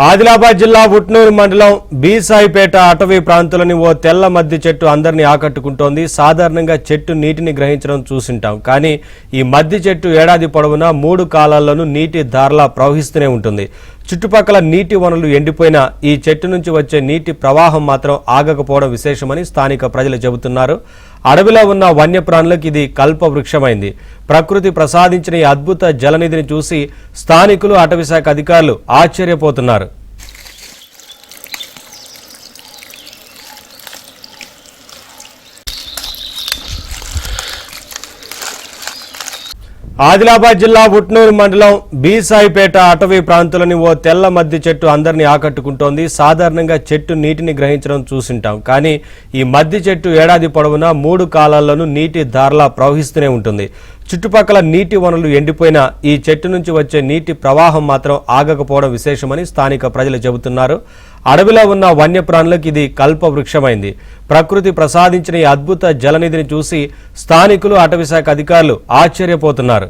ఆదిలాబాద్ జిల్లా ఉట్నూరు మండలం బీసాయిపేట అటవీ ప్రాంతంలోని ఓ తెల్ల మద్ది చెట్టు అందరినీ ఆకట్టుకుంటోంది. సాధారణంగా చెట్టు నీటిని గ్రహించడం చూసింటాం, కానీ ఈ మద్ది చెట్టు ఏడాది పొడవునా 3 కాలాల్లోనూ నీటి ధారలా ప్రవహిస్తూనే ఉంటుంది. చుట్టుపక్కల నీటి వనరులు ఎండిపోయినా ఈ చెట్టు నుంచి వచ్చే నీటి ప్రవాహం మాత్రం ఆగకపోవడం విశేషమని స్థానిక ప్రజలు చెబుతున్నారు. అడవిలో ఉన్న వన్యప్రాణులకు ఇది కల్పవృక్షమైంది. ప్రకృతి ప్రసాదించిన ఈ అద్భుత జలనిధిని చూసి స్థానికులు, అటవీశాఖ అధికారులు ఆశ్చర్యపోతున్నారు. ఆదిలాబాద్ జిల్లా ఉట్నూరు మండలం బీసాయిపేట అటవీ ప్రాంతంలోని ఓ తెల్ల మద్ది చెట్టు అందరినీ ఆకట్టుకుంటోంది. సాధారణంగా చెట్టు నీటిని గ్రహించడం చూసింటాం, కానీ ఈ మద్ది చెట్టు ఏడాది పొడవునా 3 కాలాల్లోనూ నీటి ధారలా ప్రవహిస్తూనే ఉంటుంది. చుట్టుపక్కల నీటి వనరులు ఎండిపోయినా ఈ చెట్టు నుంచి వచ్చే నీటి ప్రవాహం మాత్రం ఆగకపోవడం విశేషమని స్థానిక ప్రజలు చెబుతున్నారు. అడవిలో ఉన్న వన్యప్రాణులకు ఇది కల్పవృక్షమైంది. ప్రకృతి ప్రసాదించిన ఈ అద్భుత జలనిధిని చూసి స్థానికులు, అటవీశాఖ అధికారులు ఆశ్చర్యపోతున్నారు.